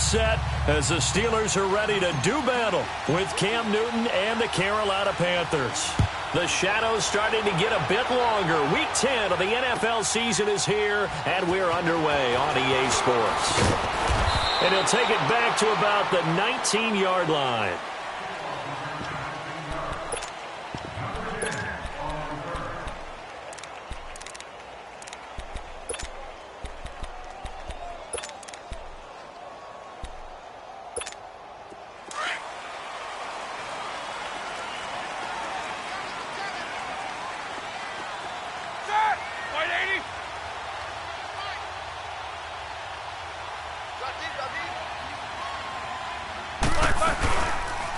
set as the Steelers are ready to do battle with Cam Newton and the Carolina Panthers. The shadows starting to get a bit longer. Week 10 of the NFL season is here, and we're underway on EA Sports. And he'll take it back to about the 19-yard line.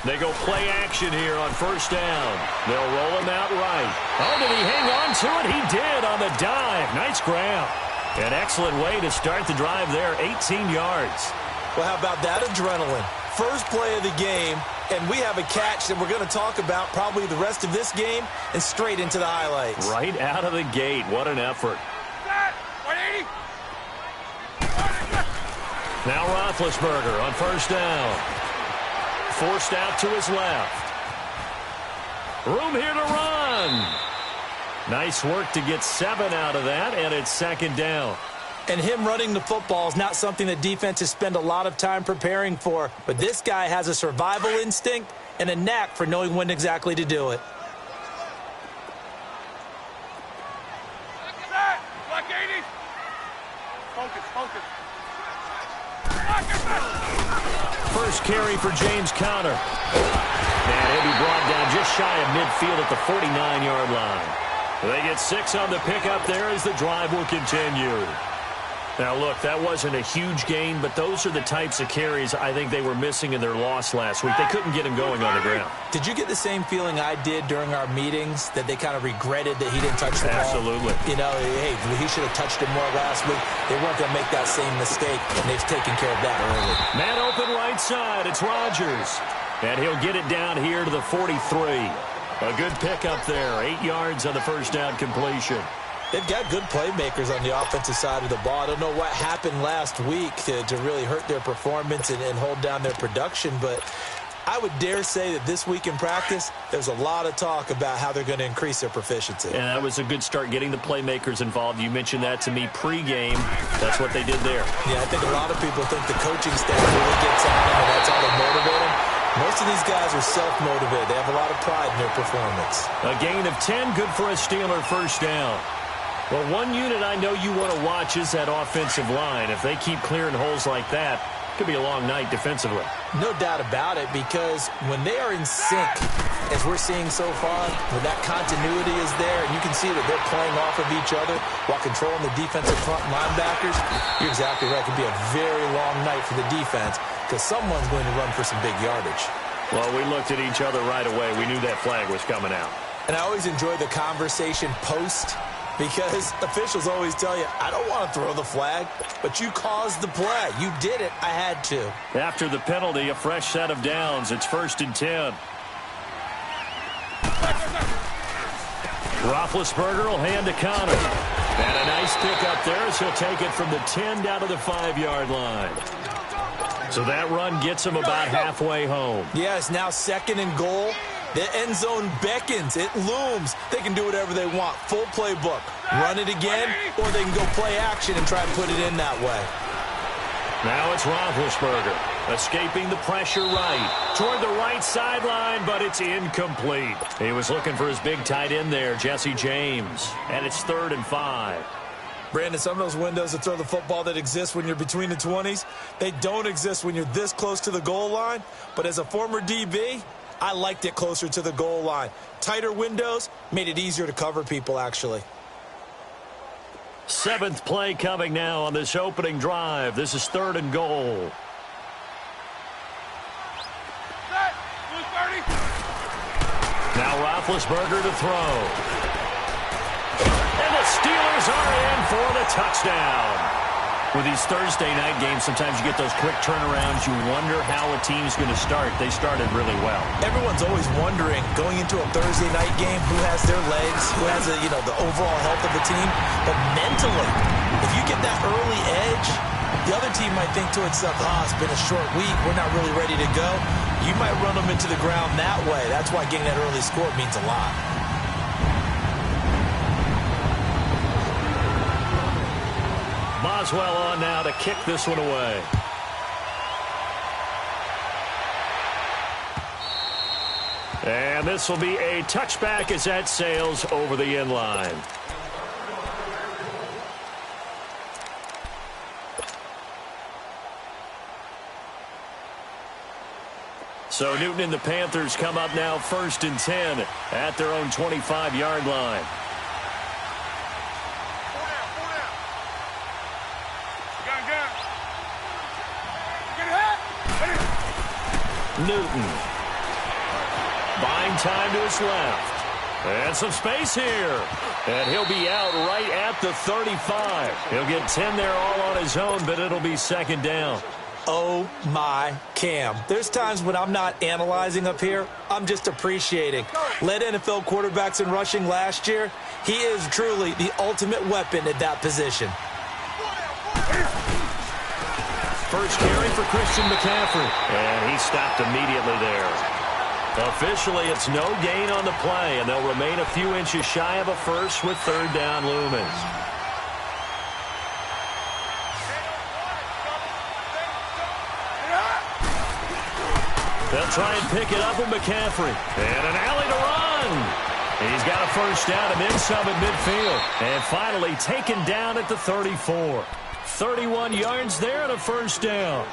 They go play action here on first down. They'll roll him out right. Oh, did he hang on to it? He did on the dive. Nice grab. An excellent way to start the drive there, 18 yards. Well, how about that adrenaline? First play of the game, and we have a catch that we're going to talk about probably the rest of this game and straight into the highlights. Right out of the gate. What an effort. Now Roethlisberger on first down. Forced out to his left. Room here to run. Nice work to get 7 out of that, and it's second down. And him running the football is not something that defenses spend a lot of time preparing for. But this guy has a survival instinct and a knack for knowing when exactly to do it. First carry for James Conner. And he'll be brought down just shy of midfield at the 49-yard line. They get 6 on the pickup there as the drive will continue. Now, look, that wasn't a huge gain, but those are the types of carries I think they were missing in their loss last week. They couldn't get him going on the ground. Did you get the same feeling I did during our meetings, that they kind of regretted that he didn't touch the ball? Absolutely. You know, hey, he should have touched it more last week. They weren't going to make that same mistake, and they've taken care of that early. Man open right side. It's Rodgers. And he'll get it down here to the 43. A good pickup there. 8 yards on the first down completion. They've got good playmakers on the offensive side of the ball. I don't know what happened last week to really hurt their performance and hold down their production, but I would dare say that this week in practice, there's a lot of talk about how they're going to increase their proficiency. And that was a good start, getting the playmakers involved. You mentioned that to me pregame. That's what they did there. Yeah, I think a lot of people think the coaching staff really gets on them, and that's how they motivate them. Most of these guys are self-motivated. They have a lot of pride in their performance. A gain of 10, good for a Steeler first down. Well, one unit I know you want to watch is that offensive line. If they keep clearing holes like that, it could be a long night defensively. No doubt about it, because when they are in sync, as we're seeing so far, when that continuity is there, and you can see that they're playing off of each other while controlling the defensive front linebackers, you're exactly right. It could be a very long night for the defense, because someone's going to run for some big yardage. Well, we looked at each other right away. We knew that flag was coming out. And I always enjoy the conversation post, because officials always tell you, I don't want to throw the flag, but you caused the play. You did it. I had to. After the penalty, a fresh set of downs. It's 1st and 10. Roethlisberger will hand to Conner. And a nice pickup there as he'll take it from the 10 down to the 5-yard line. So that run gets him about halfway home. Yeah, it's now 2nd and goal. The end zone beckons. It looms. They can do whatever they want. Full playbook. Run it again, or they can go play action and try and put it in that way. Now it's Roethlisberger, escaping the pressure right. Toward the right sideline, but it's incomplete. He was looking for his big tight end there, Jesse James. And it's 3rd and 5. Brandon, some of those windows to throw the football that exist when you're between the 20s, they don't exist when you're this close to the goal line. But as a former DB, I liked it closer to the goal line. Tighter windows made it easier to cover people, actually. 7th play coming now on this opening drive. This is 3rd and goal. Now Roethlisberger to throw. And the Steelers are in for the touchdown. With these Thursday night games, sometimes you get those quick turnarounds. You wonder how a team's going to start. They started really well. Everyone's always wondering, going into a Thursday night game, who has their legs, who has the overall health of the team. But mentally, if you get that early edge, The other team might think to itself, it's been a short week. We're not really ready to go. You might run them into the ground that way. That's why getting that early score means a lot. Boswell on now to kick this one away. And this will be a touchback as that sails over the end line. So Newton and the Panthers come up now 1st and 10 at their own 25-yard line. Newton. Buying time to his left. And some space here. And he'll be out right at the 35. He'll get 10 there all on his own, but it'll be 2nd down. Oh, my Cam. There's times when I'm not analyzing up here. I'm just appreciating. Led NFL quarterbacks in rushing last year. He is truly the ultimate weapon at that position. First carry for Christian McCaffrey. And he stopped immediately there. Officially, it's no gain on the play, and they'll remain a few inches shy of a first with 3rd down looming. They'll try and pick it up with McCaffrey. And an alley to run. He's got a first down and then some at midfield. And finally taken down at the 34. 31 yards there and a first down.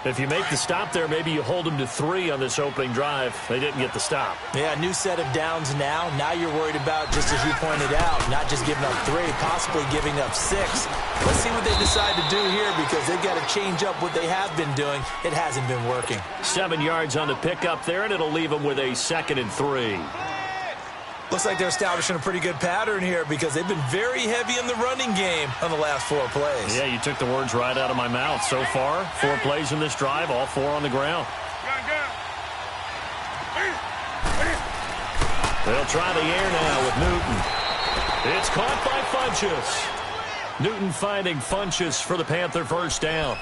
If you make the stop there, maybe you hold them to 3 on this opening drive. They didn't get the stop. Yeah, new set of downs now. Now you're worried about, just as you pointed out, not just giving up 3, possibly giving up 6. Let's see what they decide to do here because they've got to change up what they have been doing. It hasn't been working. 7 yards on the pickup there, and it'll leave them with a 2nd and 3. Looks like they're establishing a pretty good pattern here because they've been very heavy in the running game on the last 4 plays. Yeah, you took the words right out of my mouth. So far, 4 plays in this drive, all 4 on the ground. They'll try the air now with Newton. It's caught by Funchess. Newton finding Funchess for the Panther first down.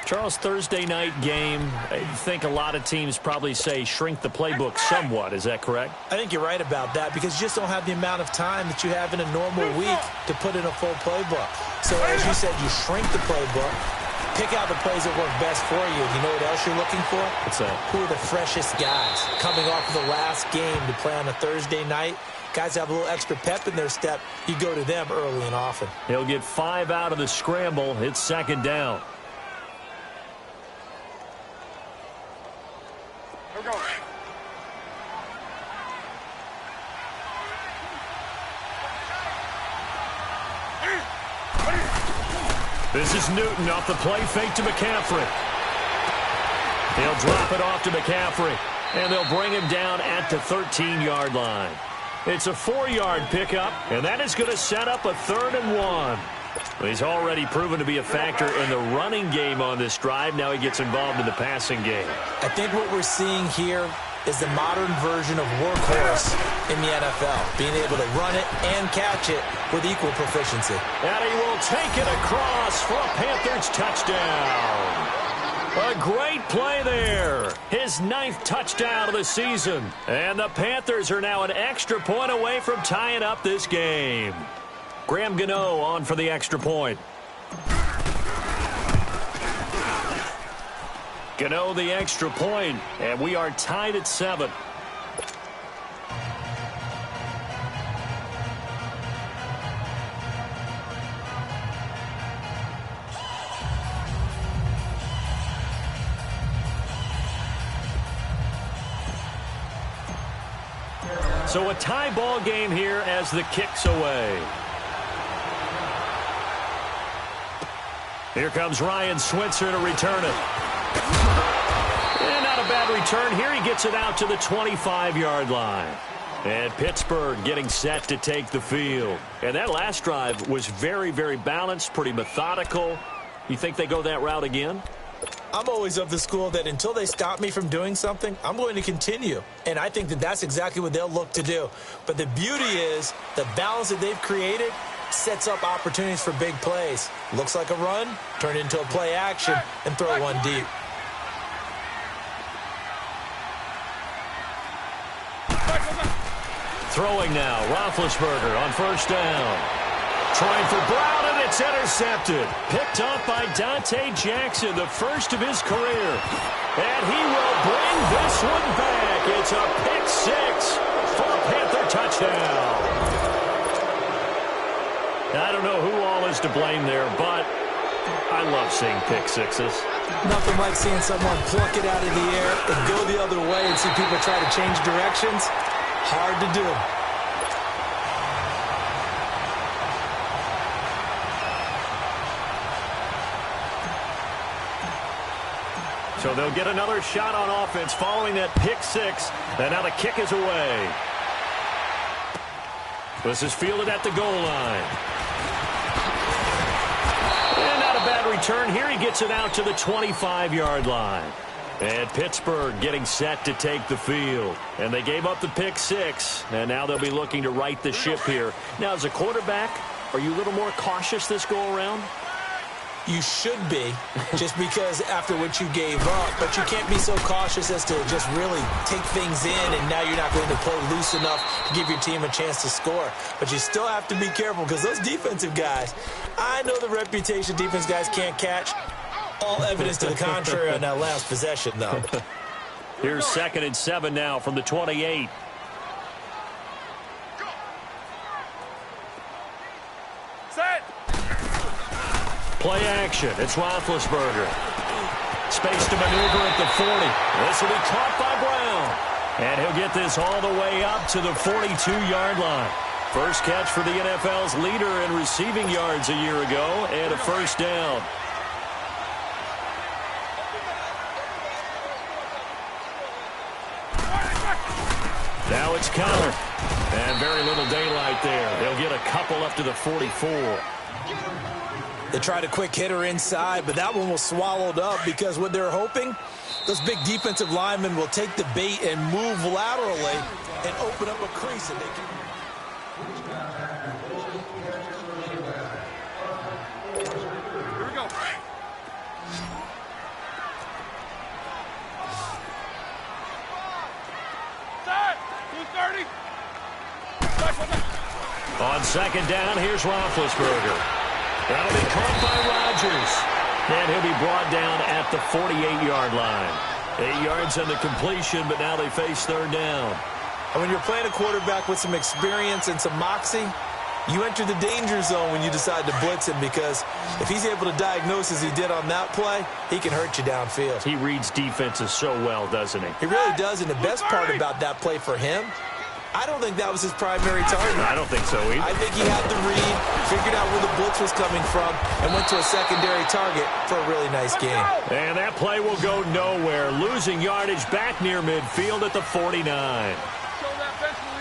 Charles, Thursday night game, I think a lot of teams probably say shrink the playbook somewhat. Is that correct? I think you're right about that because you just don't have the amount of time that you have in a normal week to put in a full playbook. So as you said, you shrink the playbook, pick out the plays that work best for you. You know what else you're looking for? What's that? Who are the freshest guys coming off of the last game to play on a Thursday night? Guys have a little extra pep in their step. You go to them early and often. He'll get 5 out of the scramble. It's 2nd down. This is Newton off the play fake to McCaffrey. He'll drop it off to McCaffrey, and they'll bring him down at the 13-yard line. It's a 4-yard pickup, and that is going to set up a 3rd and 1. He's already proven to be a factor in the running game on this drive. Now he gets involved in the passing game. I think what we're seeing here is the modern version of workhorse in the NFL, being able to run it and catch it with equal proficiency. And he will take it across for a Panthers touchdown. A great play there. His 9th touchdown of the season. And the Panthers are now an extra point away from tying up this game. Graham Gano on for the extra point. Gano the extra point, and we are tied at 7. So a tie ball game here as the kick's away. Here comes Ryan Switzer to return it. And not a bad return here. He gets it out to the 25-yard line. And Pittsburgh getting set to take the field. And that last drive was very, very balanced, pretty methodical. You think they go that route again? I'm always of the school that until they stop me from doing something, I'm going to continue. And I think that that's exactly what they'll look to do. But the beauty is the balance that they've created sets up opportunities for big plays. Looks like a run, turn into a play action, and throw one deep. Throwing now, Roethlisberger on first down. Trying for Brown, and it's intercepted. Picked off by Dante Jackson, the first of his career. And he will bring this one back. It's a pick six for a Panther touchdown. I don't know who all is to blame there, but I love seeing pick sixes. Nothing like seeing someone pluck it out of the air and go the other way and see people try to change directions. Hard to do. So they'll get another shot on offense following that pick six. And now the kick is away. This is fielded at the goal line. And not a bad return here. He gets it out to the 25-yard line. And Pittsburgh getting set to take the field. And they gave up the pick six. And now they'll be looking to right the ship here. Now, as a quarterback, are you a little more cautious this go-around? You should be, just because after what you gave up. But you can't be so cautious as to just really take things in, and now you're not going to play loose enough to give your team a chance to score. But you still have to be careful, because those defensive guys, I know the reputation defense guys can't catch. All evidence to the contrary on that last possession, though. Here's 2nd and 7 now from the 28. Set. Play action. It's Roethlisberger. Space to maneuver at the 40. This will be caught by Brown. And he'll get this all the way up to the 42-yard line. First catch for the NFL's leader in receiving yards a year ago, and a first down. Now it's Connor. And very little daylight there. They'll get a couple up to the 44. They tried a quick hitter inside, but that one was swallowed up because what they're hoping, those big defensive linemen will take the bait and move laterally and open up a crease. And they can... Here we go. Set. 230. On second down, here's Roethlisberger. That'll be caught by Rodgers. And he'll be brought down at the 48-yard line. 8 yards on the completion, but now they face third down. And when you're playing a quarterback with some experience and some moxie, you enter the danger zone when you decide to blitz him, because if he's able to diagnose as he did on that play, he can hurt you downfield. He reads defenses so well, doesn't he? He really does, and the best part about that play for him, I don't think that was his primary target. I don't think so either. I think he had the read, figured out where the blitz was coming from, and went to a secondary target for a really nice game. And that play will go nowhere, losing yardage back near midfield at the 49.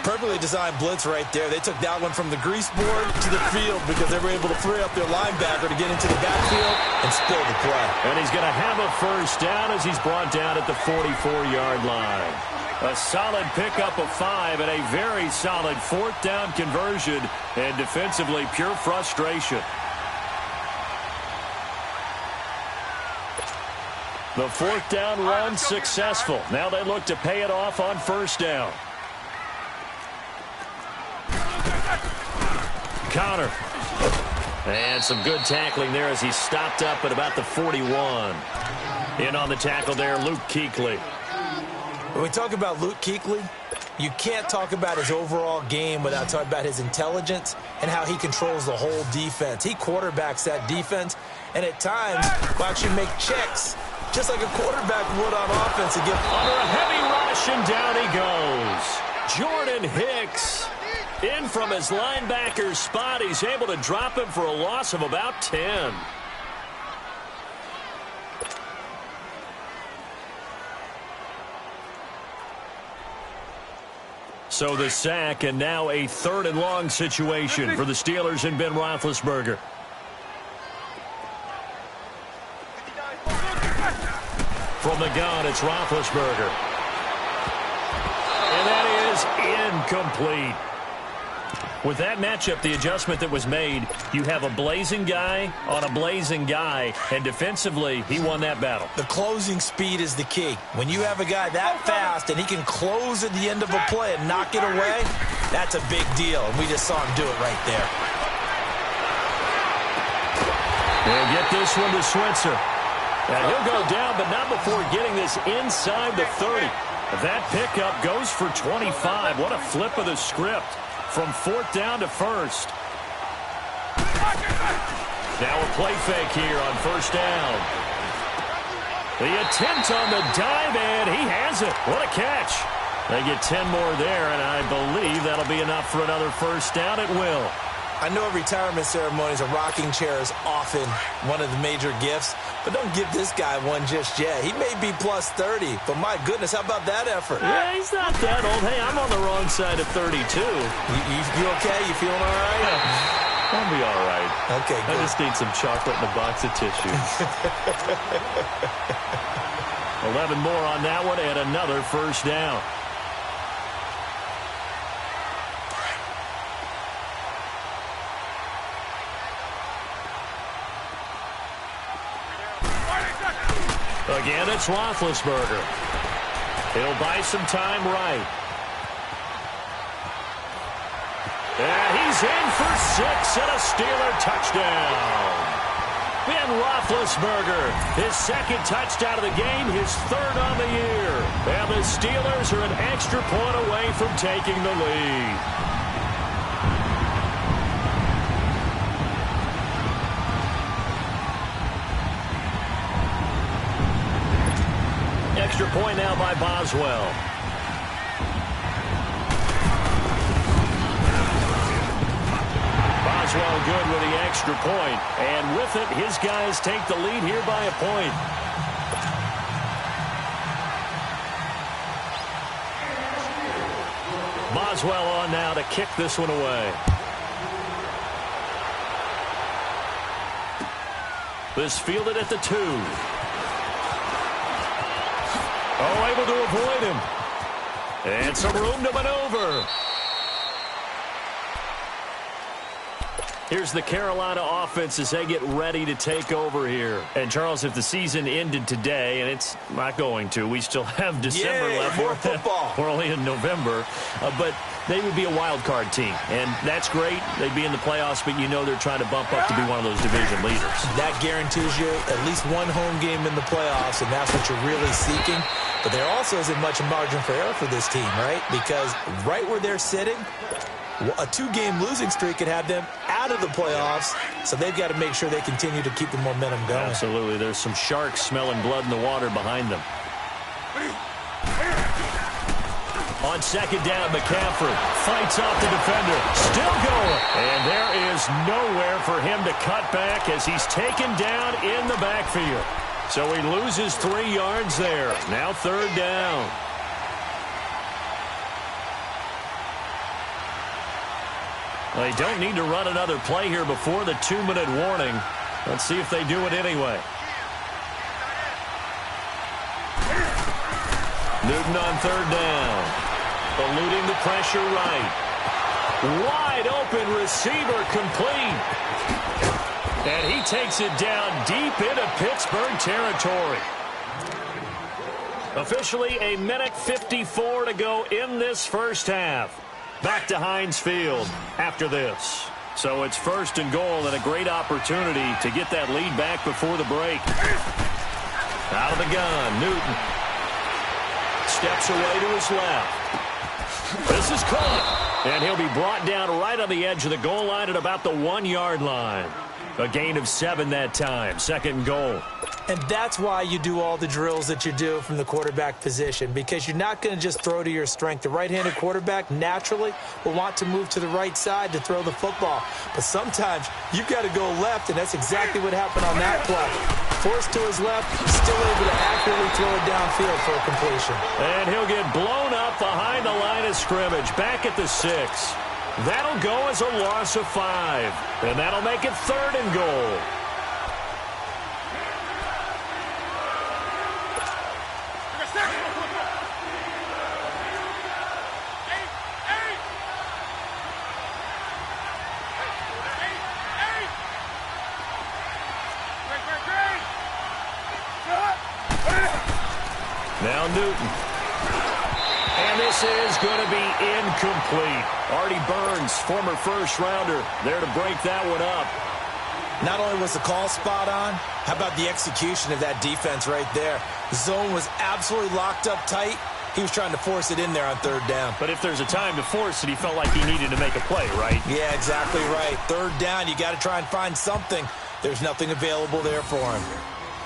Perfectly designed blitz right there. They took that one from the grease board to the field because they were able to free up their linebacker to get into the backfield and spill the play. And he's going to have a first down as he's brought down at the 44-yard line. A solid pickup of 5 and a very solid fourth down conversion, and defensively pure frustration. The fourth down run successful. Now they look to pay it off on first down. Connor. And some good tackling there as he stopped up at about the 41. In on the tackle there, Luke Kuechly. When we talk about Luke Kuechly, you can't talk about his overall game without talking about his intelligence and how he controls the whole defense. He quarterbacks that defense, and at times will actually make checks, just like a quarterback would on offense. And give under a heavy rush, and down he goes. Jordan Hicks in from his linebacker's spot. He's able to drop him for a loss of about 10. So the sack, and now a third and long situation for the Steelers and Ben Roethlisberger. From the gun, it's Roethlisberger. And that is incomplete. With that matchup, the adjustment that was made, you have a blazing guy on a blazing guy, and defensively, he won that battle. The closing speed is the key. When you have a guy that fast and he can close at the end of a play and knock it away, that's a big deal, and we just saw him do it right there. They'll get this one to Switzer. And he'll go down, but not before getting this inside the 30. That pickup goes for 25. What a flip of the script from 4th down to 1st. Now a play fake here on 1st down. The attempt on the dive, and he has it. What a catch. They get 10 more there, and I believe that'll be enough for another 1st down. It will. I know retirement ceremonies, a rocking chair is often one of the major gifts, but don't give this guy one just yet. He may be plus 30, but my goodness, how about that effort? Yeah, he's not that old. Hey, I'm on the wrong side of 32. You okay? You feeling all right? Yeah, I'll be all right. Okay, good. I just need some chocolate and a box of tissues. 11 more on that one and another 1st down. Again, it's Roethlisberger. He'll buy some time right. And he's in for 6 and a Steeler touchdown. Ben Roethlisberger, his 2nd touchdown of the game, his 3rd on the year. And the Steelers are an extra point away from taking the lead. Extra point now by Boswell. Boswell good with the extra point. And with it, his guys take the lead here by a point. Boswell on now to kick this one away. This fielded at the 2. Oh, able to avoid him. And some room to maneuver. Here's the Carolina offense as they get ready to take over here. And, Charles, if the season ended today, and it's not going to, we still have December left. More football. We're only in November. But they would be a wild card team. And that's great. They'd be in the playoffs, but you know they're trying to bump up to be one of those division leaders. That guarantees you at least one home game in the playoffs, and that's what you're really seeking. But there also isn't much margin for error for this team, right? Because right where they're sitting, a 2-game losing streak could have them out of the playoffs, so they've got to make sure they continue to keep the momentum going. Absolutely. There's some sharks smelling blood in the water behind them. On 2nd down, McCaffrey fights off the defender. Still going. And there is nowhere for him to cut back as he's taken down in the backfield. So he loses 3 yards there. Now 3rd down. They don't need to run another play here before the 2-minute warning. Let's see if they do it anyway. Newton on 3rd down. Eluding the pressure right. Wide open receiver complete. And he takes it down deep into Pittsburgh territory. Officially a minute 54 to go in this 1st half. Back to Heinz Field after this. So it's 1st and goal and a great opportunity to get that lead back before the break. Out of the gun, Newton. Steps away to his left. This is caught. And he'll be brought down right on the edge of the goal line at about the 1-yard line. A gain of 7 that time. 2nd and goal. And that's why you do all the drills that you do from the quarterback position, because you're not going to just throw to your strength. The right-handed quarterback naturally will want to move to the right side to throw the football. But sometimes you've got to go left, and that's exactly what happened on that play. Forced to his left, still able to accurately throw it downfield for a completion. And he'll get blown up behind the line of scrimmage, back at the 6. That'll go as a loss of 5. And that'll make it 3rd and goal. Now Newton. And this is going to be incomplete. Artie Burns, former first-rounder, there to break that one up. Not only was the call spot on, how about the execution of that defense right there? The zone was absolutely locked up tight. He was trying to force it in there on third down. But if there's a time to force it, he felt like he needed to make a play, right? Yeah, exactly right. Third down, you got to try and find something. There's nothing available there for him.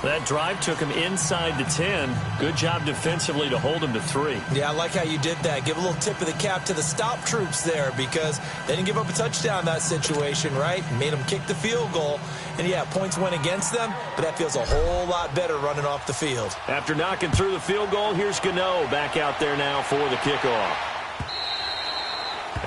That drive took him inside the 10. Good job defensively to hold him to 3. Yeah, I like how you did that. Give a little tip of the cap to the stop troops there because they didn't give up a touchdown in that situation, right? Made them kick the field goal. And, yeah, points went against them, but that feels a whole lot better running off the field. After knocking through the field goal, here's Gano back out there now for the kickoff.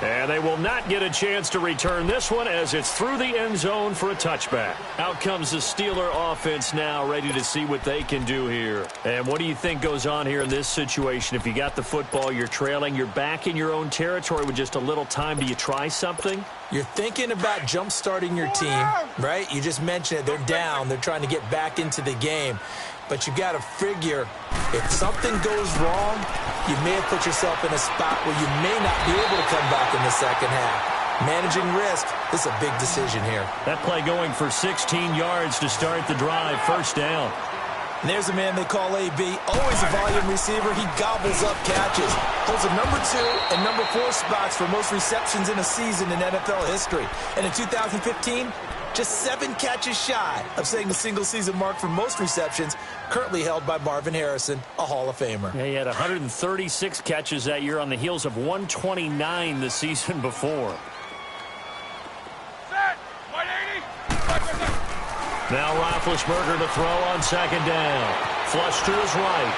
And they will not get a chance to return this one as it's through the end zone for a touchback. Out comes the Steeler offense now, ready to see what they can do here. And what do you think goes on here in this situation? If you got the football, you're trailing, you're back in your own territory with just a little time. Do you try something? You're thinking about jump-starting your team, right? You just mentioned it. They're down. They're trying to get back into the game. But you got to figure if something goes wrong, you may have put yourself in a spot where you may not be able to come back in the second half. Managing risk, this is a big decision here. That play going for 16 yards to start the drive, first down. And there's a man they call AB, always a volume receiver. He gobbles up catches. Holds the number 2 and number 4 spots for most receptions in a season in NFL history. And in 2015, just 7 catches shy of setting the single-season mark for most receptions, currently held by Marvin Harrison, a Hall of Famer. Yeah, he had 136 catches that year on the heels of 129 the season before. Set. 180. Now Roethlisberger to throw on second down. Flush to his right.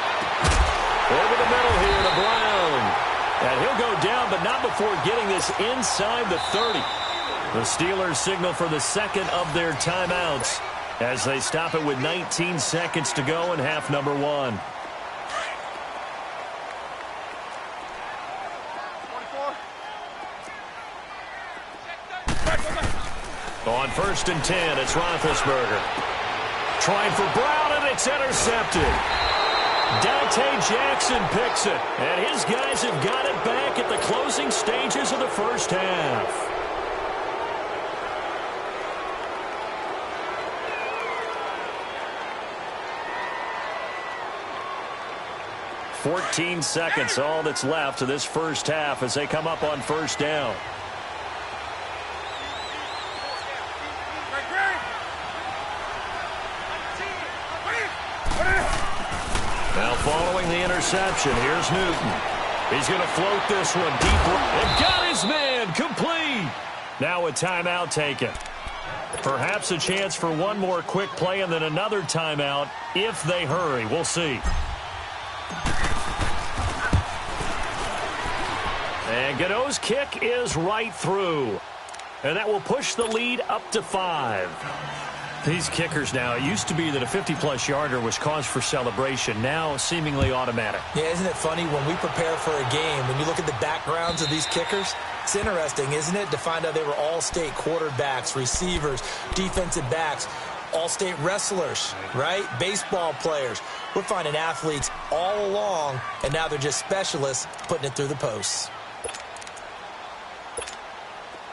Over the middle here to Brown. And he'll go down, but not before getting this inside the 30. The Steelers signal for the second of their timeouts as they stop it with 19 seconds to go in half number 1. 24. On first and 10, it's Roethlisberger. Trying for Brown, and it's intercepted. Dante Jackson picks it, and his guys have got it back at the closing stages of the first half. 14 seconds, all that's left of this first half as they come up on first down. Now following the interception, here's Newton. He's going to float this one deep and got his man complete. Now a timeout taken. Perhaps a chance for one more quick play and then another timeout if they hurry. We'll see. And Gano's kick is right through. And that will push the lead up to 5. These kickers now, it used to be that a 50-plus yarder was cause for celebration. Now seemingly automatic. Yeah, isn't it funny when we prepare for a game, when you look at the backgrounds of these kickers, it's interesting, isn't it, to find out they were all-state quarterbacks, receivers, defensive backs, all-state wrestlers, right? Baseball players. We're finding athletes all along, and now they're just specialists putting it through the posts.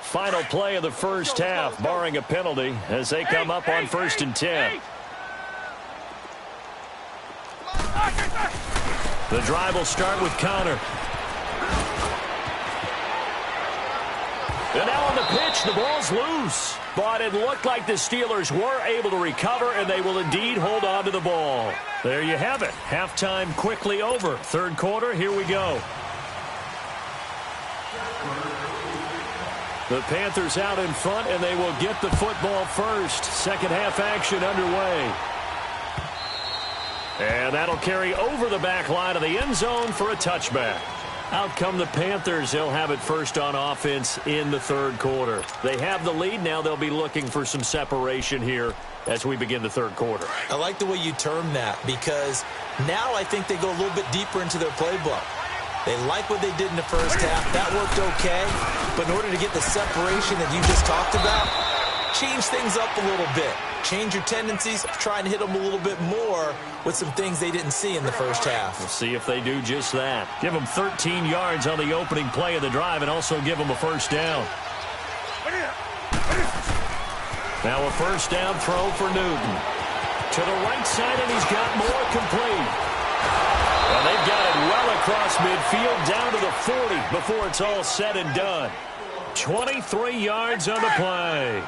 Final play of the first half, barring a penalty, as they come up on first and 10. The drive will start with Connor. And now on the pitch, the ball's loose. But it looked like the Steelers were able to recover, and they will indeed hold on to the ball. There you have it. Halftime quickly over. Third quarter, here we go. The Panthers out in front, and they will get the football first. Second half action underway. And that'll carry over the back line of the end zone for a touchback. Out come the Panthers. They'll have it first on offense in the third quarter. They have the lead. Now they'll be looking for some separation here as we begin the third quarter. I like the way you term that because now I think they go a little bit deeper into their playbook. They like what they did in the first half. That worked okay. But in order to get the separation that you just talked about, change things up a little bit. change your tendencies, try and hit them a little bit more with some things they didn't see in the first half. We'll see if they do just that. Give them 13 yards on the opening play of the drive and also give them a first down. Now a first down throw for Newton. To the right side, and he's got more complete. And they've got it well across midfield down to the 40 before it's all said and done. 23 yards on the play.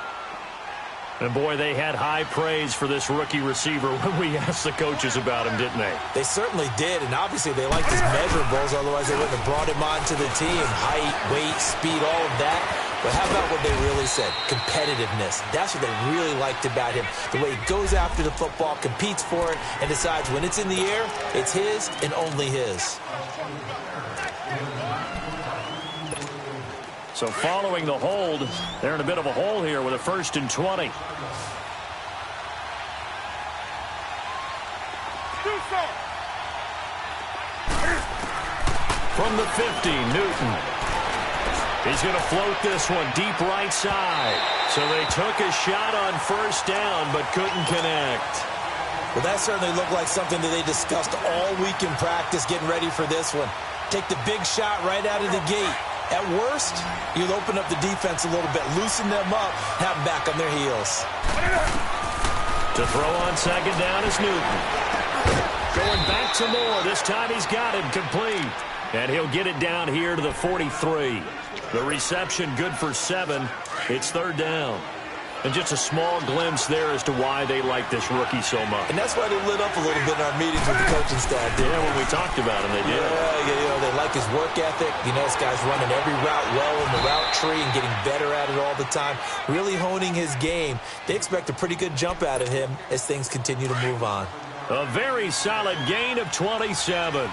And, boy, they had high praise for this rookie receiver when we asked the coaches about him, didn't they? They certainly did, and obviously they liked his measurables, otherwise they wouldn't have brought him onto the team. Height, weight, speed, all of that. But how about what they really said? Competitiveness. That's what they really liked about him. The way he goes after the football, competes for it, and decides when it's in the air, it's his and only his. So following the hold, they're in a bit of a hole here with a 1st and 20. From the 50, Newton. He's going to float this one deep right side. So they took a shot on first down but couldn't connect. Well, that certainly looked like something that they discussed all week in practice getting ready for this one. Take the big shot right out of the gate. At worst, you'll open up the defense a little bit, loosen them up, have them back on their heels. To throw on second down is Newton. Going back to Moore. This time he's got him complete. And he'll get it down here to the 43. The reception good for 7. It's 3rd down. And just a small glimpse there as to why they like this rookie so much. And that's why they lit up a little bit in our meetings with the coaching staff. Yeah, when we talked about him, they did. Yeah, they like his work ethic. You know, this guy's running every route well in the route tree and getting better at it all the time. Really honing his game. They expect a pretty good jump out of him as things continue to move on. A very solid gain of 27.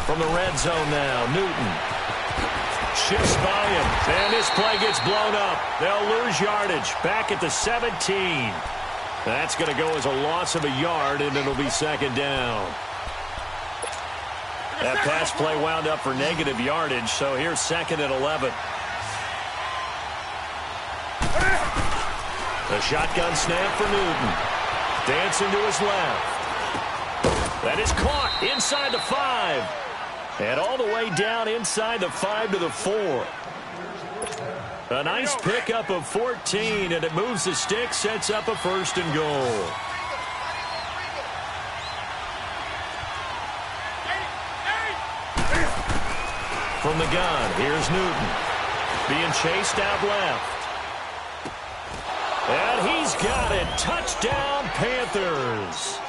From the red zone now, Newton shifts by him, and this play gets blown up. They'll lose yardage back at the 17. That's going to go as a loss of a yard, and it'll be 2nd down. That pass play wound up for negative yardage, so here's 2nd and 11. A shotgun snap for Newton. Dancing to his left. That is caught inside the 5. And all the way down inside the 5 to the 4. A nice pickup of 14, and it moves the stick, sets up a 1st and goal. From the gun, here's Newton. Being chased out left. And he's got it. Touchdown, Panthers.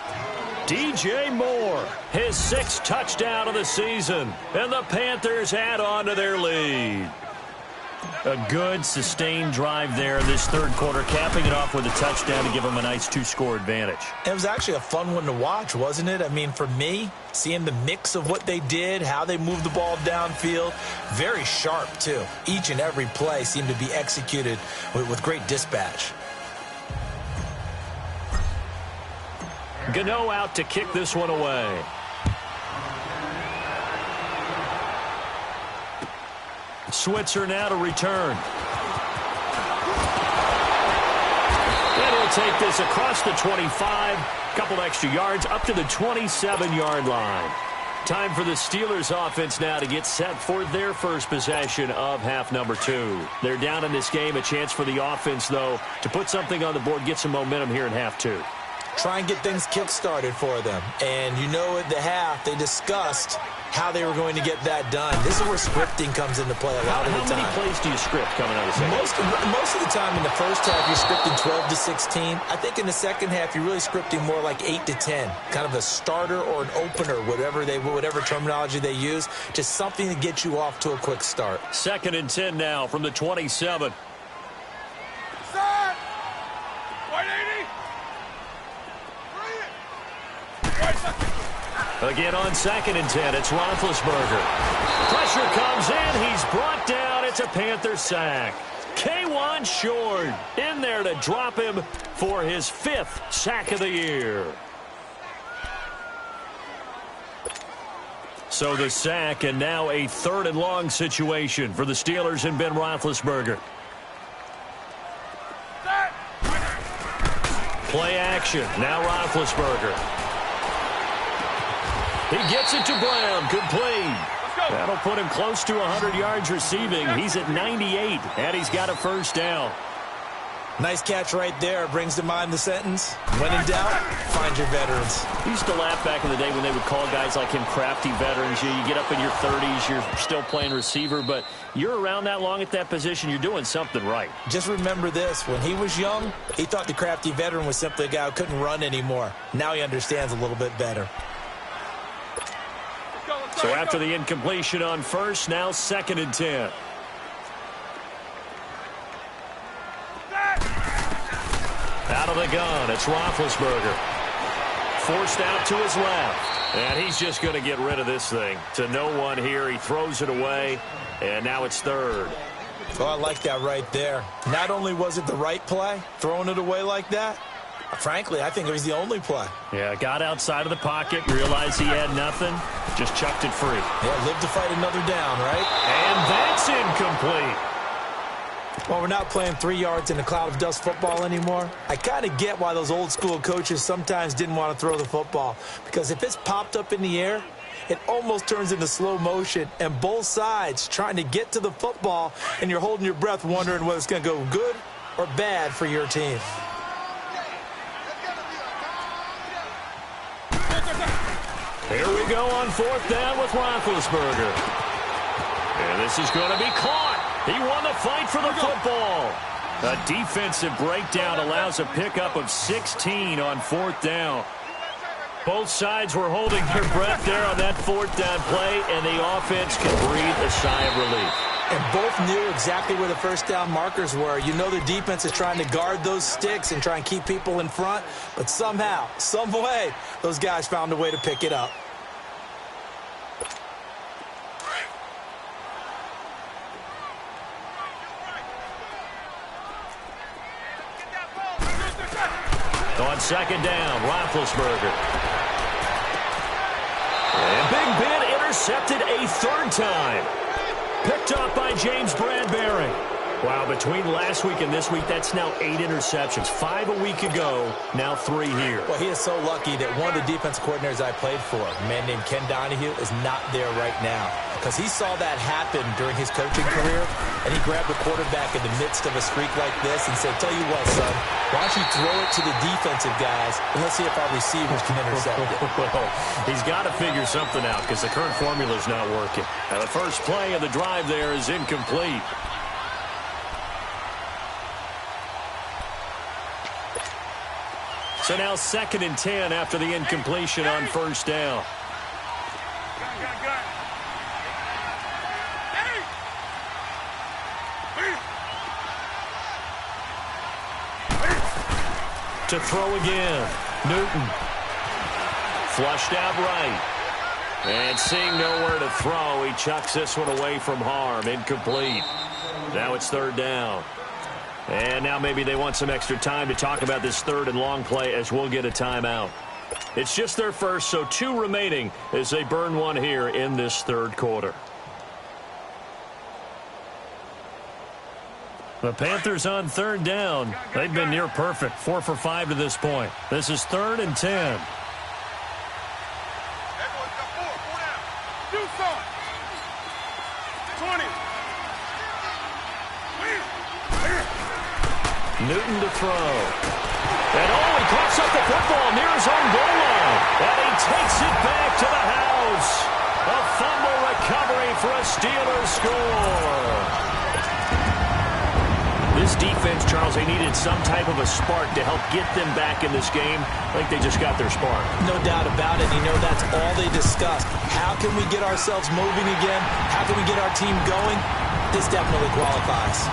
DJ Moore, his 6th touchdown of the season, and the Panthers add on to their lead. A good, sustained drive there this 3rd quarter, capping it off with a touchdown to give them a nice 2-score advantage. It was actually a fun one to watch, wasn't it? I mean, for me, seeing the mix of what they did, how they moved the ball downfield, very sharp, too. Each and every play seemed to be executed with great dispatch. Gano out to kick this one away. Switzer now to return. And he'll take this across the 25. Couple extra yards up to the 27-yard line. Time for the Steelers offense now to get set for their first possession of half number 2. They're down in this game. A chance for the offense, though, to put something on the board, get some momentum here in half 2. Try and get things kick-started for them. And you know at the half, they discussed how they were going to get that done. This is where scripting comes into play a lot of the time. How many plays do you script coming out of the second? Most of the time in the first half, you're scripting 12 to 16. I think in the second half, you're really scripting more like 8 to 10. Kind of a starter or an opener, whatever terminology they use. Just something to get you off to a quick start. 2nd and 10 now from the 27. Set! 180! Again on 2nd and 10, it's Roethlisberger. Pressure comes in. He's brought down. It's a Panther sack. K1 short in there to drop him for his 5th sack of the year. So the sack, and now a 3rd and long situation for the Steelers and Ben Roethlisberger. Play action. Now Roethlisberger. He gets it to Brown. Complete. That'll put him close to 100 yards receiving. He's at 98, and he's got a 1st down. Nice catch right there. Brings to mind the sentence, when in doubt, find your veterans. I used to laugh back in the day when they would call guys like him crafty veterans. You get up in your 30s, you're still playing receiver, but you're around that long at that position, you're doing something right. Just remember this. When he was young, he thought the crafty veteran was simply a guy who couldn't run anymore. Now he understands a little bit better. So after the incompletion on 1st, now 2nd and 10. Out of the gun, it's Roethlisberger. Forced out to his left. And he's just going to get rid of this thing. To no one here. He throws it away. And now it's 3rd. Oh, I like that right there. Not only was it the right play, throwing it away like that, frankly, I think it was the only play. Yeah, got outside of the pocket, realized he had nothing, just chucked it free. Yeah, live to fight another down, right? And that's incomplete. Well, we're not playing 3 yards in a cloud of dust football anymore. I kind of get why those old school coaches sometimes didn't want to throw the football. Because if it's popped up in the air, it almost turns into slow motion. And both sides trying to get to the football, and you're holding your breath wondering whether it's going to go good or bad for your team. Here we go on 4th down with Roethlisberger. And this is going to be caught. He won the fight for the football. A defensive breakdown allows a pickup of 16 on 4th down. Both sides were holding their breath there on that 4th down play, and the offense can breathe a sigh of relief. And both knew exactly where the 1st down markers were. You know the defense is trying to guard those sticks and try and keep people in front, but somehow, some way, those guys found a way to pick it up. On 2nd down, Roethlisberger. And Big Ben intercepted a 3rd time. Picked up by James Bradbury. Wow, between last week and this week, that's now 8 interceptions. 5 a week ago, now 3 here. Well, he is so lucky that one of the defense coordinators I played for, a man named Ken Donahue, is not there right now. Because he saw that happen during his coaching career, and he grabbed the quarterback in the midst of a streak like this and said, tell you what, son, why don't you throw it to the defensive guys, and let's see if our receivers can intercept it. Well, he's got to figure something out because the current formula is not working. Now, the first play of the drive there is incomplete. So now 2nd and 10 after the incompletion on 1st down. To throw again. Newton. Flushed out right. And seeing nowhere to throw, he chucks this one away from harm. Incomplete. Now it's 3rd down. And now maybe they want some extra time to talk about this 3rd and long play as we'll get a timeout. It's just their first, so 2 remaining as they burn one here in this 3rd quarter. The Panthers on 3rd down. They've been near perfect, 4 for 5 to this point. This is 3rd and 10. Newton to throw. And he coughs up the football near his own goal line. And he takes it back to the house. A fumble recovery for a Steelers score. This defense, Charles, they needed some type of a spark to help get them back in this game. I think they just got their spark. No doubt about it. You know, that's all they discussed. How can we get ourselves moving again? How can we get our team going? This definitely qualifies.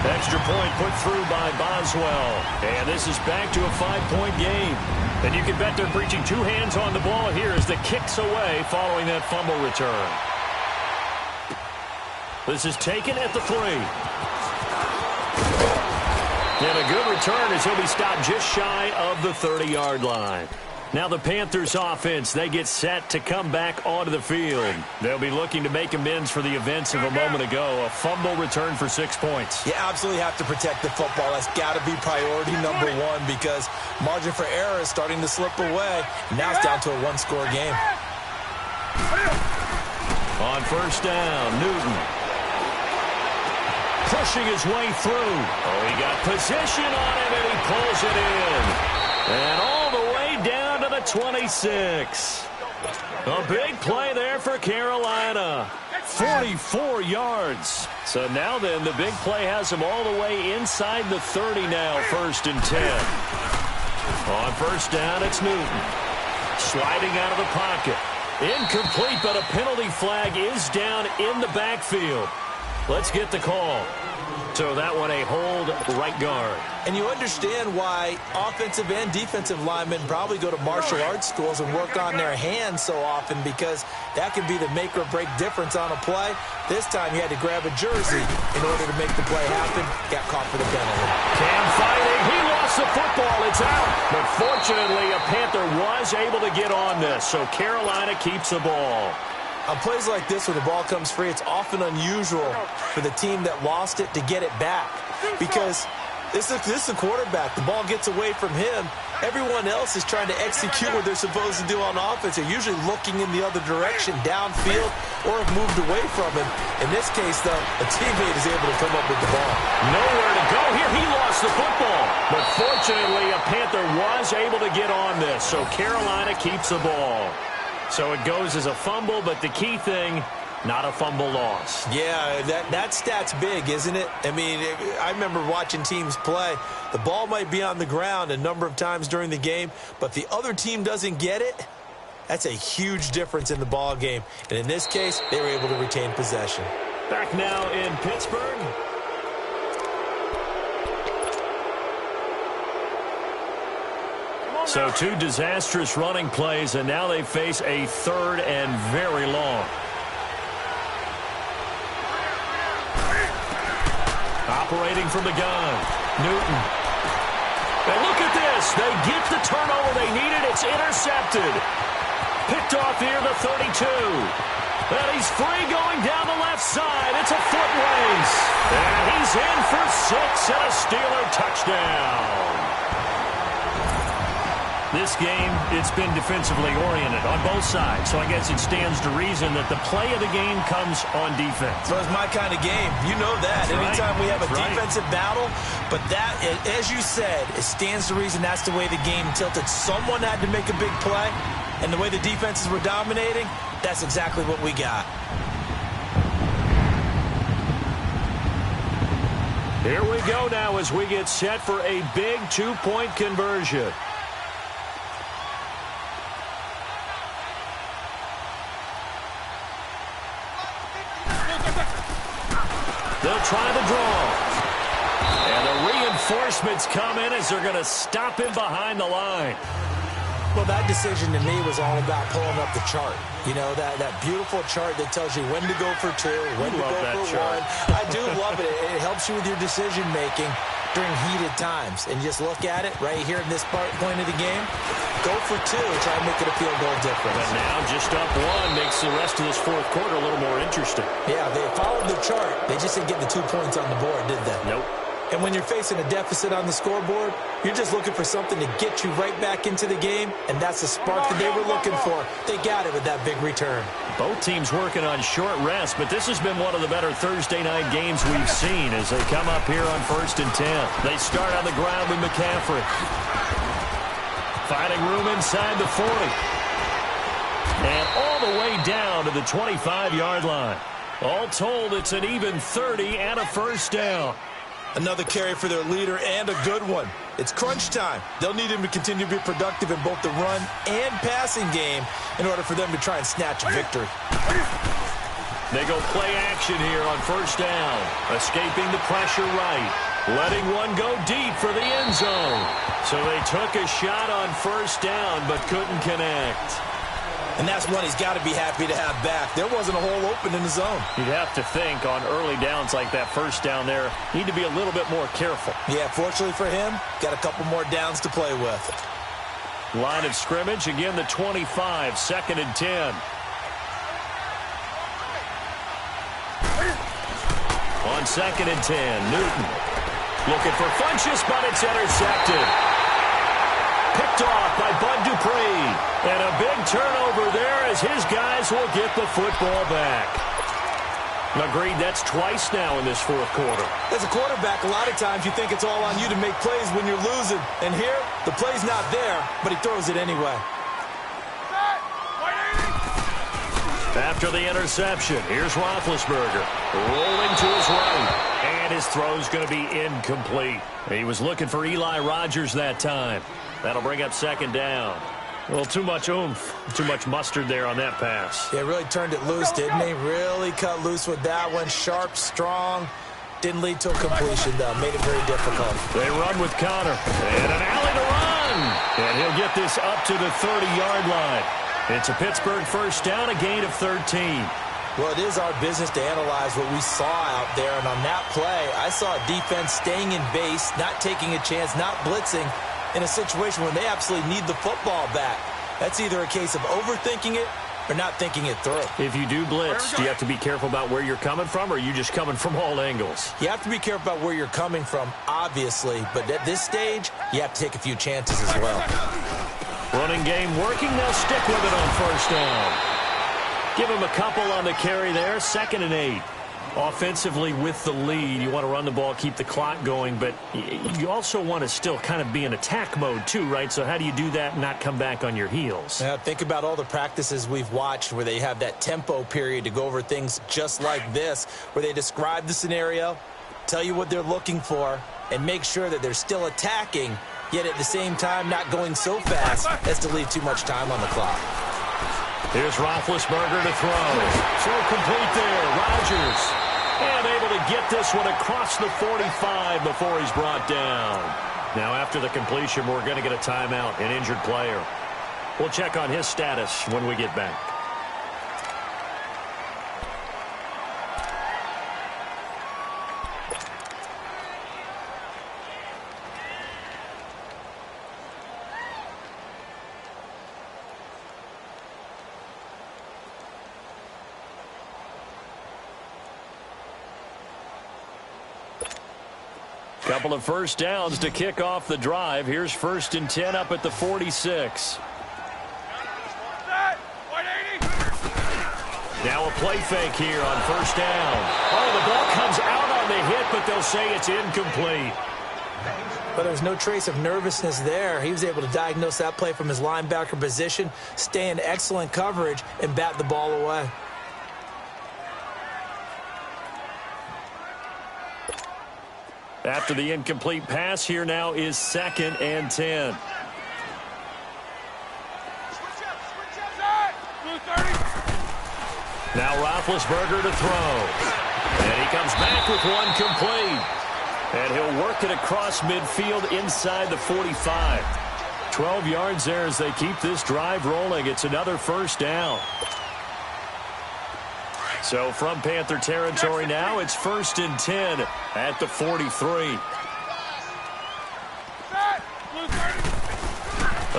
Extra point put through by Boswell. And this is back to a 5-point game. And you can bet they're preaching two hands on the ball here as the kick's away following that fumble return. This is taken at the 3. And a good return as he'll be stopped just shy of the 30-yard line. Now the Panthers offense, they get set to come back onto the field. They'll be looking to make amends for the events of a moment ago. A fumble return for 6 points. You absolutely have to protect the football. That's got to be priority number one because margin for error is starting to slip away. Now it's down to a one-score game. On first down, Newton. Pushing his way through. Oh, he got position on him, and he pulls it in. And all the way down to the 26. A big play there for Carolina. 44 yards. So now then, the big play has him all the way inside the 30 now, 1st and 10. On first down, it's Newton. Sliding out of the pocket. Incomplete, but a penalty flag is down in the backfield. Let's get the call. So that one a hold right guard. And you understand why offensive and defensive linemen probably go to martial arts schools and work on their hands so often because that can be the make or break difference on a play. This time he had to grab a jersey in order to make the play happen. Got caught for the penalty. Cam fighting. He lost the football. It's out. But fortunately, a Panther was able to get on this. So Carolina keeps the ball. On plays like this where the ball comes free, it's often unusual for the team that lost it to get it back because this is the quarterback. The ball gets away from him. Everyone else is trying to execute what they're supposed to do on offense. They're usually looking in the other direction, downfield, or have moved away from him. In this case, though, a teammate is able to come up with the ball. Nowhere to go here. He lost the football. But fortunately, a Panther was able to get on this. So Carolina keeps the ball. So it goes as a fumble, but the key thing, not a fumble loss. Yeah, that stat's big, isn't it? I mean, I remember watching teams play. The ball might be on the ground a number of times during the game, but the other team doesn't get it. That's a huge difference in the ball game. And in this case, they were able to retain possession. Back now in Pittsburgh. So two disastrous running plays, and now they face a 3rd and very long. Operating from the gun, Newton. And look at this. They get the turnover they needed. It's intercepted. Picked off here, the 32. And he's free going down the left side. It's a foot race. And he's in for 6 and a Steeler touchdown. This game, it's been defensively oriented on both sides, so I guess it stands to reason that the play of the game comes on defense. So it's my kind of game. You know that. That's anytime we have a right. defensive battle, but that, as you said, it stands to reason that's the way the game tilted. Someone had to make a big play, and the way the defenses were dominating, that's exactly what we got. Here we go now as we get set for a big 2-point conversion. They'll try the draw. And the reinforcements come in as they're going to stop him behind the line. Well, that decision to me was all about pulling up the chart. You know, that beautiful chart that tells you when to go for 2, when to go for 1. I do love it. It helps you with your decision-making during heated times. And just look at it right here in this point of the game. Go for 2, try and make it a field goal difference. But now just up 1 makes the rest of this 4th quarter a little more interesting. Yeah, they followed the chart. They just didn't get the 2 points on the board, did they? Nope. And when you're facing a deficit on the scoreboard, you're just looking for something to get you right back into the game, and that's the spark that they were looking for. They got it with that big return. Both teams working on short rest, but this has been one of the better Thursday night games we've seen as they come up here on 1st and 10. They start on the ground with McCaffrey. Finding room inside the 40. And all the way down to the 25-yard line. All told, it's an even 30 and a first down. Another carry for their leader and a good one. It's crunch time. They'll need him to continue to be productive in both the run and passing game in order for them to try and snatch a victory. They go play action here on first down. Escaping the pressure right. Letting one go deep for the end zone. So they took a shot on first down but couldn't connect. And that's one he's got to be happy to have back. There wasn't a hole open in the zone. You'd have to think on early downs like that first down there, need to be a little bit more careful. Yeah, fortunately for him, got a couple more downs to play with. Line of scrimmage, again the 25, 2nd and 10. On 2nd and 10, Newton looking for Funchess, but it's intercepted. Picked off by Bud Dupree. And a big turnover there as his guys will get the football back. Agreed, that's twice now in this fourth quarter. As a quarterback, a lot of times you think it's all on you to make plays when you're losing. And here, the play's not there, but he throws it anyway. After the interception, here's Roethlisberger. Rolling to his right. And his throw's going to be incomplete. He was looking for Eli Rogers that time. That'll bring up 2nd down. A little too much oomph, too much mustard there on that pass. Yeah, really turned it loose, didn't he? Really cut loose with that one. Sharp, strong. Didn't lead to a completion, though. Made it very difficult. They run with Connor. And an alley to run. And he'll get this up to the 30-yard line. It's a Pittsburgh first down, a gain of 13. Well, it is our business to analyze what we saw out there. And on that play, I saw a defense staying in base, not taking a chance, not blitzing, in a situation where they absolutely need the football back. That's either a case of overthinking it or not thinking it through. If you do blitz, do you have to be careful about where you're coming from, or are you just coming from all angles? You have to be careful about where you're coming from, obviously, but at this stage, you have to take a few chances as well. Running game working. They'll stick with it on first down. Give him a couple on the carry there. 2nd and 8. Offensively with the lead, you want to run the ball, keep the clock going, but you also want to still kind of be in attack mode too, right? So how do you do that and not come back on your heels? Yeah, think about all the practices we've watched where they have that tempo period to go over things just like this, where they describe the scenario, tell you what they're looking for, and make sure that they're still attacking, yet at the same time not going so fast as to leave too much time on the clock. Here's Roethlisberger to throw. Throw complete there. Rodgers. And able to get this one across the 45 before he's brought down. Now after the completion, we're going to get a timeout, an injured player. We'll check on his status when we get back. Couple of first downs to kick off the drive. Here's 1st and 10 up at the 46. Now a play fake here on first down. Oh, the ball comes out on the hit, but they'll say it's incomplete. But there's no trace of nervousness there. He was able to diagnose that play from his linebacker position, stay in excellent coverage, and bat the ball away. After the incomplete pass, here now is 2nd and 10. Now Roethlisberger to throw. And he comes back with one complete. And he'll work it across midfield inside the 45. 12 yards there as they keep this drive rolling. It's another first down. So from Panther territory now, it's 1st and 10 at the 43.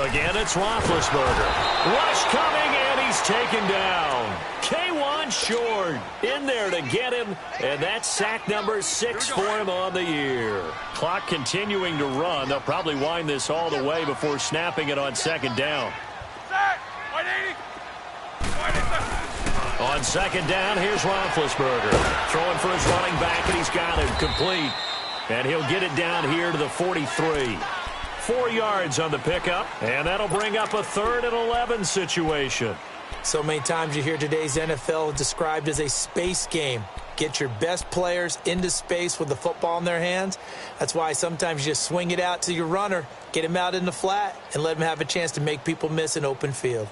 Again, it's Roethlisberger. Rush coming, and he's taken down. K1 short in there to get him, and that's sack number 6 for him on the year. Clock continuing to run. They'll probably wind this all the way before snapping it on 2nd down. On 2nd down, here's Roethlisberger. Throwing for his running back, and he's got him complete. And he'll get it down here to the 43. 4 yards on the pickup, and that'll bring up a 3rd and 11 situation. So many times you hear today's NFL described as a space game. Get your best players into space with the football in their hands. That's why sometimes you just swing it out to your runner, get him out in the flat, and let him have a chance to make people miss an open field.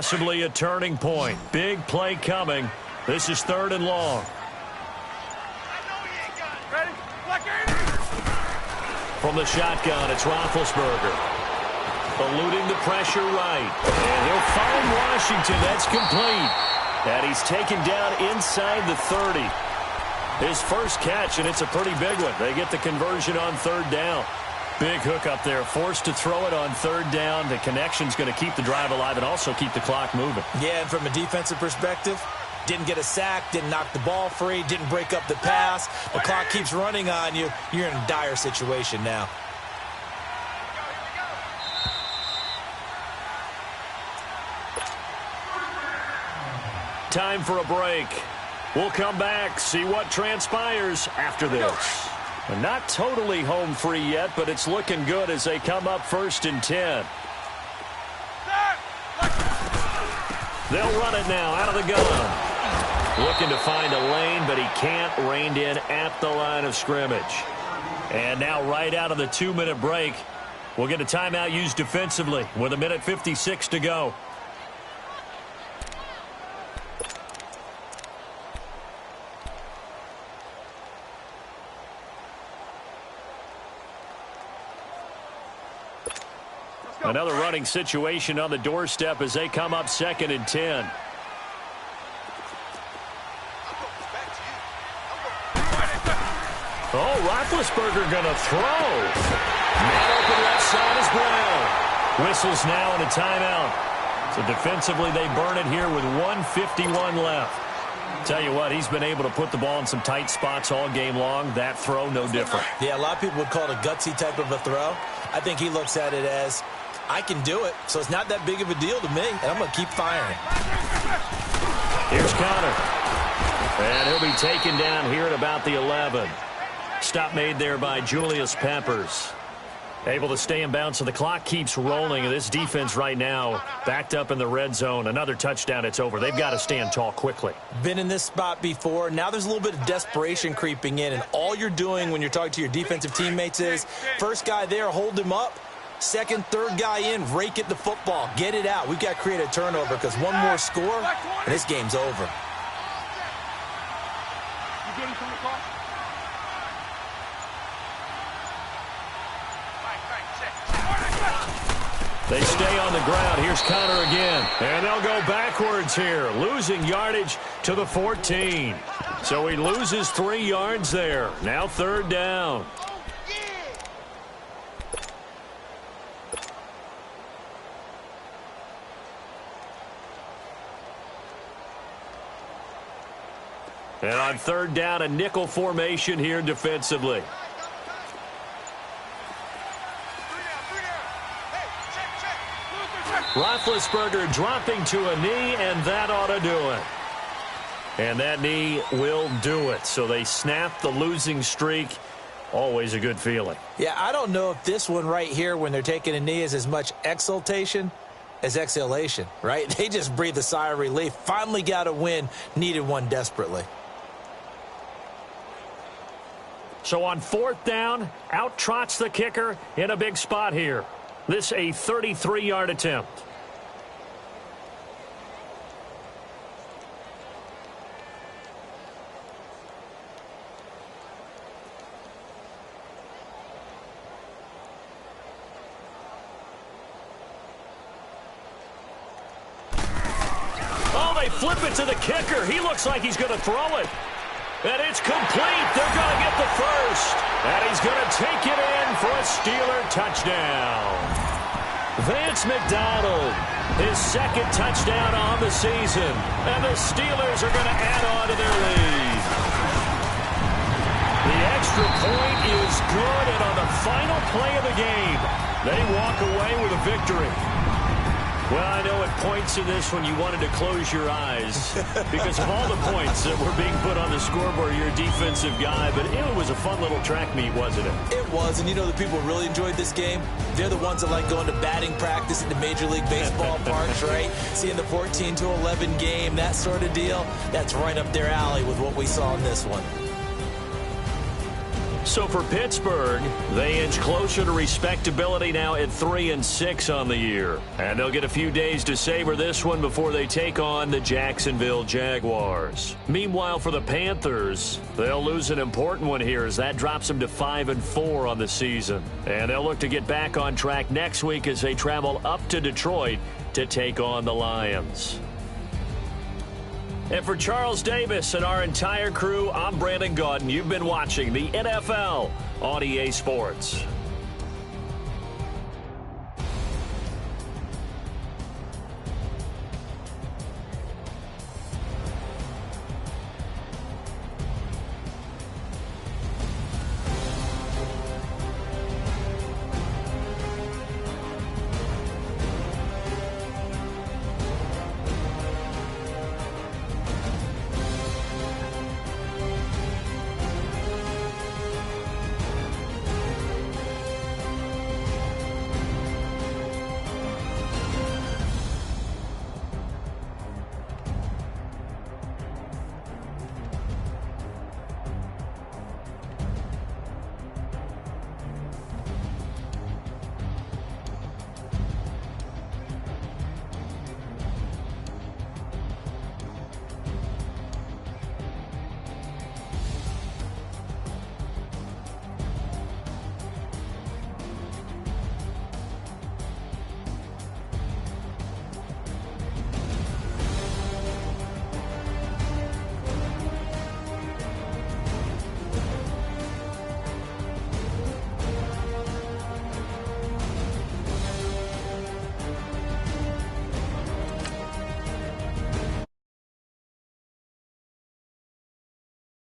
possibly a turning point. Big play coming. This is 3rd and long. Ready? From the shotgun, it's Roethlisberger. Eluding the pressure right. And he'll find Washington. That's complete. And he's taken down inside the 30. His first catch, and it's a pretty big one. They get the conversion on 3rd down. Big hook up there. Forced to throw it on 3rd down. The connection's going to keep the drive alive and also keep the clock moving. Yeah, and from a defensive perspective, didn't get a sack, didn't knock the ball free, didn't break up the pass. The clock keeps running on you. You're in a dire situation now. Time for a break. We'll come back, see what transpires after this. And not totally home free yet, but it's looking good as they come up 1st and 10. They'll run it now out of the gun. Looking to find a lane, but he can't. Reined in at the line of scrimmage. And now right out of the 2-minute break, we'll get a timeout used defensively with 1:56 to go. Another running situation on the doorstep as they come up 2nd and 10. Oh, Roethlisberger going to throw. Man open left side is Brown. Whistles now and a timeout. So defensively they burn it here with 1:51 left. Tell you what, he's been able to put the ball in some tight spots all game long. That throw, no different. Yeah, a lot of people would call it a gutsy type of a throw. I think he looks at it as, I can do it, so it's not that big of a deal to me, and I'm going to keep firing. Here's Connor. And he'll be taken down here at about the 11. Stop made there by Julius Peppers. Able to stay in bounds, so the clock keeps rolling. And this defense right now backed up in the red zone. Another touchdown, it's over. They've got to stand tall quickly. Been in this spot before. Now there's a little bit of desperation creeping in, and all you're doing when you're talking to your defensive teammates is, first guy there, hold him up. Second, third guy in, rake at the football. Get it out. We've got to create a turnover because one more score, and this game's over. You getting from the car? They stay on the ground. Here's Connor again. And they'll go backwards here, losing yardage to the 14. So he loses 3 yards there. Now 3rd down. And on 3rd down, a nickel formation here defensively. Roethlisberger dropping to a knee, and that ought to do it. And that knee will do it. So they snap the losing streak. Always a good feeling. Yeah, I don't know if this one right here, when they're taking a knee, is as much exultation as exhalation, right? They just breathe a sigh of relief. Finally got a win. Needed one desperately. So on 4th down, out trots the kicker in a big spot here. This a 33-yard attempt. Oh, they flip it to the kicker. He looks like he's going to throw it. And it's complete. They're going to get the first. And he's going to take it in for a Steeler touchdown. Vance McDonald, his 2nd touchdown on the season. And the Steelers are going to add on to their lead. The extra point is good. And on the final play of the game, they walk away with a victory. Well, I know at points in this one you wanted to close your eyes because of all the points that were being put on the scoreboard. You're a defensive guy, but it was a fun little track meet, wasn't it? It was, and you know the people who really enjoyed this game? They're the ones that like going to batting practice at the Major League Baseball parks, right? Seeing the 14-11 game, that sort of deal. That's right up their alley with what we saw in this one. So for Pittsburgh, they inch closer to respectability now at 3-6 on the year. And they'll get a few days to savor this one before they take on the Jacksonville Jaguars. Meanwhile, for the Panthers, they'll lose an important one here as that drops them to 5-4 on the season. And they'll look to get back on track next week as they travel up to Detroit to take on the Lions. And for Charles Davis and our entire crew, I'm Brandon Gaudin. You've been watching the NFL on EA Sports.